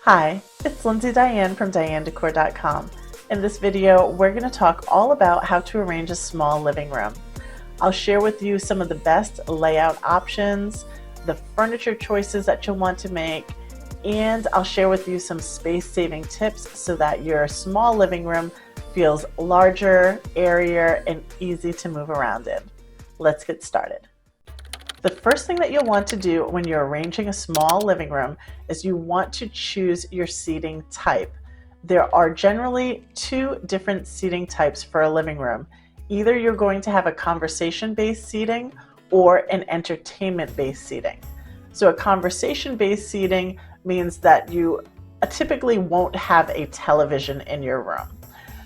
Hi, it's Lindsay Diane from DianeDecor.com. In this video, we're going to talk all about how to arrange a small living room. I'll share with you some of the best layout options, the furniture choices that you'll want to make, and I'll share with you some space-saving tips so that your small living room feels larger, airier, and easy to move around in. Let's get started. The first thing that you'll want to do when you're arranging a small living room is you want to choose your seating type. There are generally two different seating types for a living room. Either you're going to have a conversation-based seating or an entertainment-based seating. So a conversation-based seating means that you typically won't have a television in your room.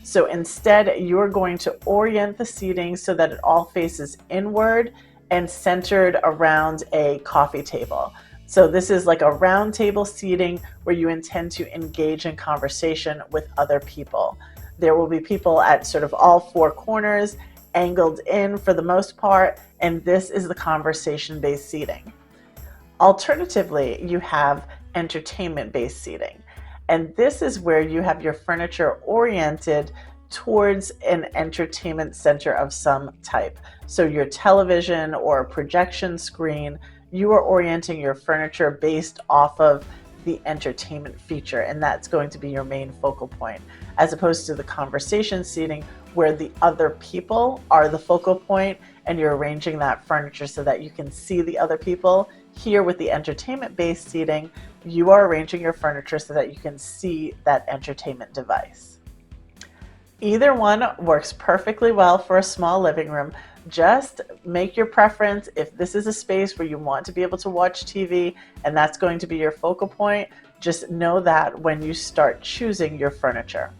So instead, you're going to orient the seating so that it all faces inward and centered around a coffee table. So this is like a round table seating where you intend to engage in conversation with other people. There will be people at sort of all four corners, angled in for the most part, and this is the conversation-based seating. Alternatively, you have entertainment-based seating, and this is where you have your furniture oriented towards an entertainment center of some type. So your television or projection screen, you are orienting your furniture based off of the entertainment feature, and that's going to be your main focal point, as opposed to the conversation seating where the other people are the focal point and you're arranging that furniture so that you can see the other people. Here with the entertainment-based seating, you are arranging your furniture so that you can see that entertainment device. Either one works perfectly well for a small living room. Just make your preference. If this is a space where you want to be able to watch TV and that's going to be your focal point, just know that when you start choosing your furniture.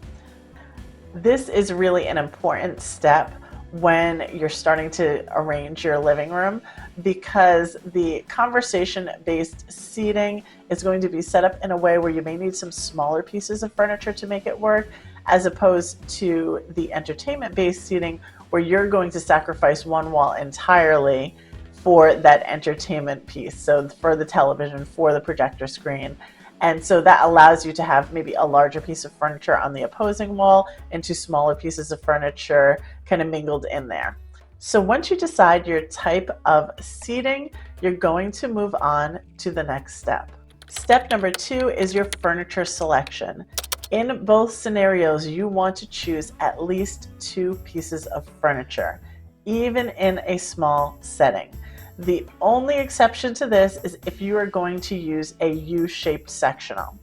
This is really an important step when you're starting to arrange your living room, because the conversation-based seating is going to be set up in a way where you may need some smaller pieces of furniture to make it work, as opposed to the entertainment-based seating where you're going to sacrifice one wall entirely for that entertainment piece. So for the television, for the projector screen. And so that allows you to have maybe a larger piece of furniture on the opposing wall and two smaller pieces of furniture kind of mingled in there. So once you decide your type of seating, you're going to move on to the next step. Step number 2 is your furniture selection. In both scenarios, you want to choose at least 2 pieces of furniture, even in a small setting. The only exception to this is if you are going to use a U-shaped sectional.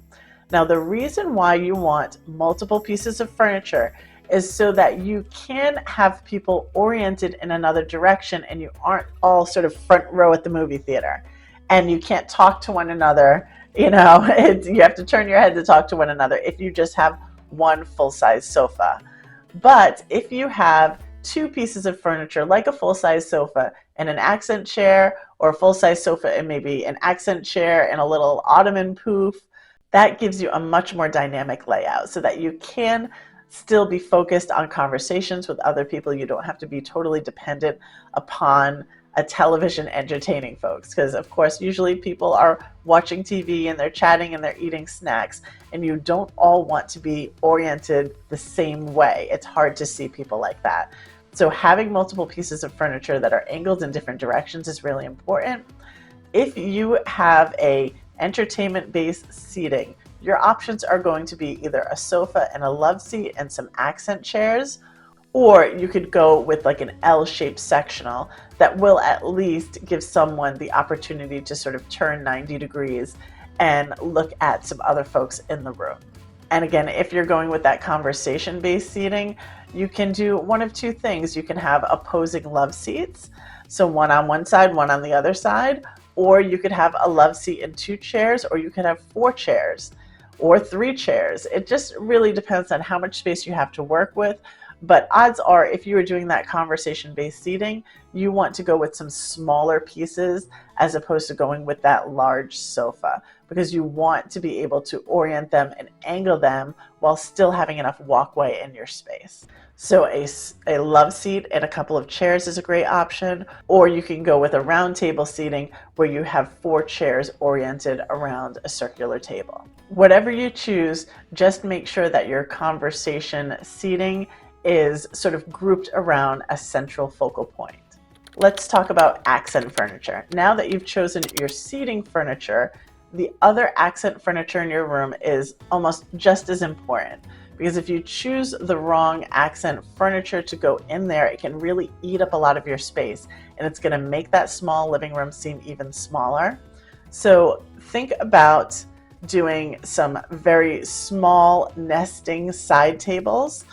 Now, the reason why you want multiple pieces of furniture is so that you can have people oriented in another direction and you aren't all sort of front row at the movie theater and you can't talk to one another. You know, you have to turn your head to talk to one another if you just have one full-size sofa. But if you have 2 pieces of furniture, like a full-size sofa and an accent chair, or a full-size sofa and maybe an accent chair and a little ottoman poof, that gives you a much more dynamic layout so that you can still be focused on conversations with other people. You don't have to be totally dependent upon a television entertaining folks, because of course usually people are watching TV and they're chatting and they're eating snacks, and you don't all want to be oriented the same way. It's hard to see people like that. So having multiple pieces of furniture that are angled in different directions is really important. If you have a entertainment-based seating, your options are going to be either a sofa and a love seat and some accent chairs, or you could go with like an L-shaped sectional that will at least give someone the opportunity to sort of turn 90 degrees and look at some other folks in the room. And again, if you're going with that conversation-based seating, you can do one of 2 things. You can have opposing love seats, so one on one side, one on the other side, or you could have a love seat and 2 chairs, or you could have 4 chairs or 3 chairs. It just really depends on how much space you have to work with. But odds are, if you are doing that conversation-based seating, you want to go with some smaller pieces as opposed to going with that large sofa, because you want to be able to orient them and angle them while still having enough walkway in your space. So a love seat and a couple of chairs is a great option, or you can go with a round table seating where you have 4 chairs oriented around a circular table. Whatever you choose, just make sure that your conversation seating is sort of grouped around a central focal point. Let's talk about accent furniture. Now that you've chosen your seating furniture, the other accent furniture in your room is almost just as important, because if you choose the wrong accent furniture to go in there, it can really eat up a lot of your space, and it's going to make that small living room seem even smaller. So think about doing some very small nesting side tables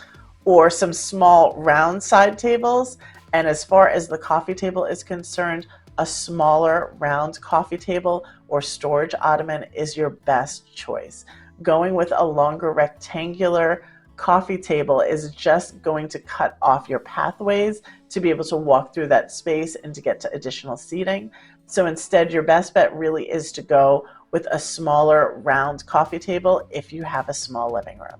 or some small round side tables. And as far as the coffee table is concerned, a smaller round coffee table or storage ottoman is your best choice. Going with a longer rectangular coffee table is just going to cut off your pathways to be able to walk through that space and to get to additional seating. So instead, your best bet really is to go with a smaller round coffee table if you have a small living room.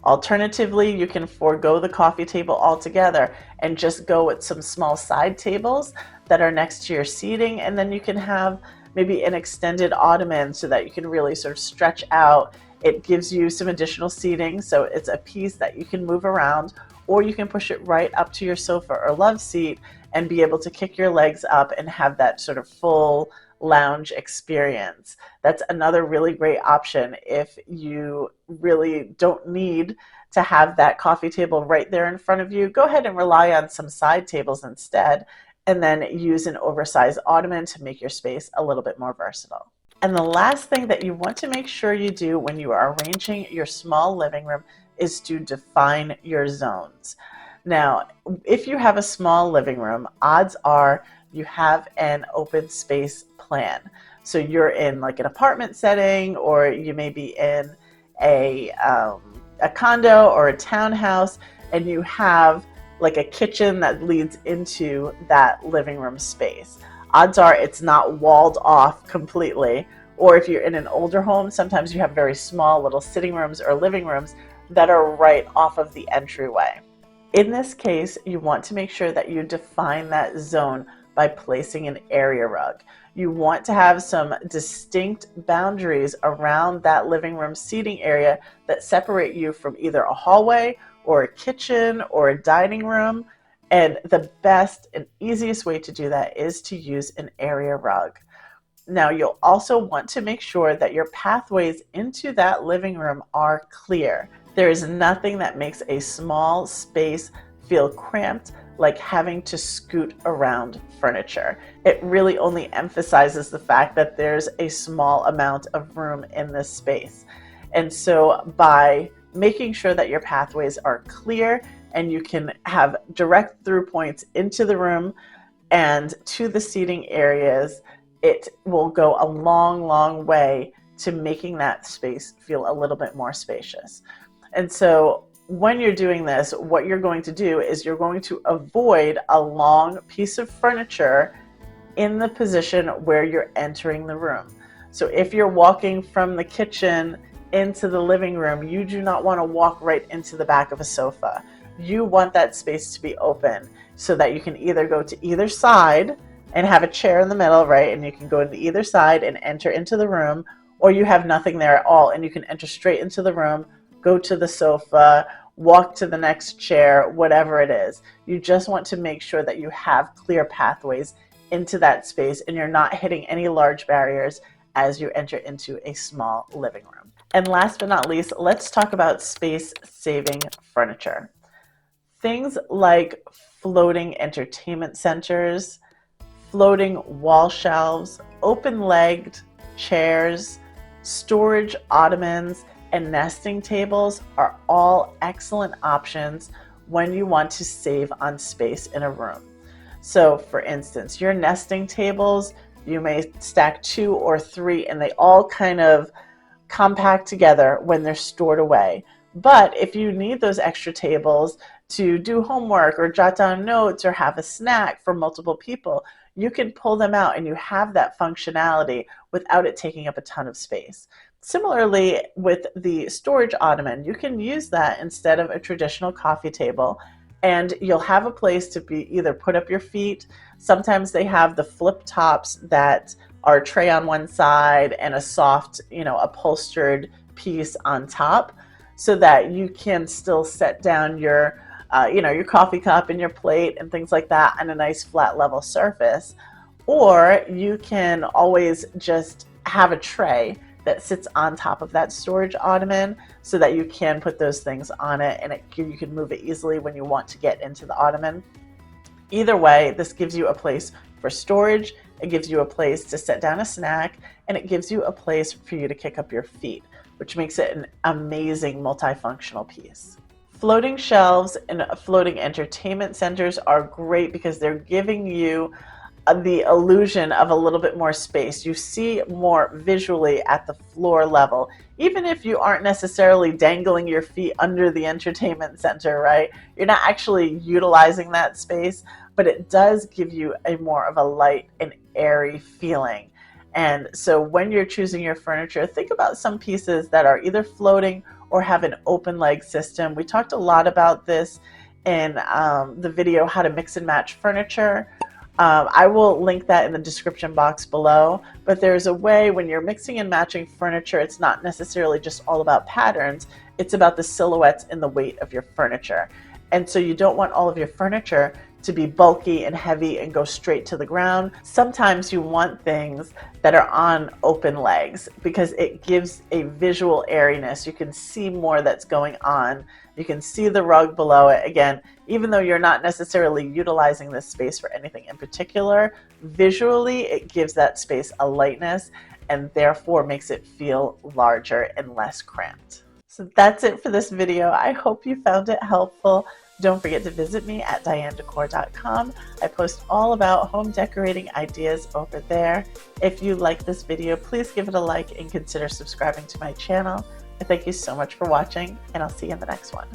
Alternatively, you can forego the coffee table altogether and just go with some small side tables that are next to your seating, and then you can have maybe an extended ottoman so that you can really sort of stretch out. It gives you some additional seating, so it's a piece that you can move around, or you can push it right up to your sofa or love seat and be able to kick your legs up and have that sort of full lounge experience. That's another really great option if you really don't need to have that coffee table right there in front of you. Go ahead and rely on some side tables instead, and then use an oversized ottoman to make your space a little bit more versatile. And the last thing that you want to make sure you do when you are arranging your small living room is to define your zones. Now, if you have a small living room, odds are you have an open space plan. So you're in like an apartment setting, or you may be in a condo or a townhouse, and you have like a kitchen that leads into that living room space. Odds are it's not walled off completely. Or if you're in an older home, sometimes you have very small little sitting rooms or living rooms that are right off of the entryway. In this case, you want to make sure that you define that zone by placing an area rug. You want to have some distinct boundaries around that living room seating area that separate you from either a hallway or a kitchen or a dining room. And the best and easiest way to do that is to use an area rug. Now, you'll also want to make sure that your pathways into that living room are clear. There is nothing that makes a small space feel cramped like having to scoot around furniture. It really only emphasizes the fact that there's a small amount of room in this space. And so by making sure that your pathways are clear and you can have direct through points into the room and to the seating areas, it will go a long, long way to making that space feel a little bit more spacious. And so when you're doing this, what you're going to do is you're going to avoid a long piece of furniture in the position where you're entering the room. So if you're walking from the kitchen into the living room, you do not want to walk right into the back of a sofa. You want that space to be open so that you can either go to either side and have a chair in the middle, right? And you can go to either side and enter into the room, or you have nothing there at all and you can enter straight into the room, go to the sofa, walk to the next chair, whatever it is. You just want to make sure that you have clear pathways into that space and you're not hitting any large barriers as you enter into a small living room. And last but not least, let's talk about space-saving furniture. Things like floating entertainment centers, floating wall shelves, open-legged chairs, storage ottomans, and nesting tables are all excellent options when you want to save on space in a room. So for instance, your nesting tables, you may stack 2 or 3 and they all kind of compact together when they're stored away. But if you need those extra tables to do homework or jot down notes or have a snack for multiple people, you can pull them out and you have that functionality without it taking up a ton of space. Similarly, with the storage ottoman, you can use that instead of a traditional coffee table, and you'll have a place to be either put up your feet. Sometimes they have the flip tops that are a tray on one side and a soft, upholstered piece on top so that you can still set down your your coffee cup and your plate and things like that on a nice flat level surface. Or you can always just have a tray that sits on top of that storage ottoman so that you can put those things on it, and you can move it easily when you want to get into the ottoman. Either way, this gives you a place for storage, it gives you a place to set down a snack, and it gives you a place for you to kick up your feet, which makes it an amazing multifunctional piece. Floating shelves and floating entertainment centers are great because they're giving you the illusion of a little bit more space. You see more visually at the floor level, even if you aren't necessarily dangling your feet under the entertainment center, right? You're not actually utilizing that space, but it does give you a more of a light and airy feeling. And so when you're choosing your furniture, think about some pieces that are either floating or have an open leg system. We talked a lot about this in the video, how to mix and match furniture. I will link that in the description box below, but there's a way when you're mixing and matching furniture, it's not necessarily just all about patterns, it's about the silhouettes and the weight of your furniture. And so you don't want all of your furniture to be bulky and heavy and go straight to the ground. Sometimes you want things that are on open legs because it gives a visual airiness. You can see more that's going on. You can see the rug below it. Again, even though you're not necessarily utilizing this space for anything in particular, visually it gives that space a lightness and therefore makes it feel larger and less cramped. So that's it for this video. I hope you found it helpful. Don't forget to visit me at DianeDecor.com. I post all about home decorating ideas over there. If you like this video, please give it a like and consider subscribing to my channel. I thank you so much for watching, and I'll see you in the next one.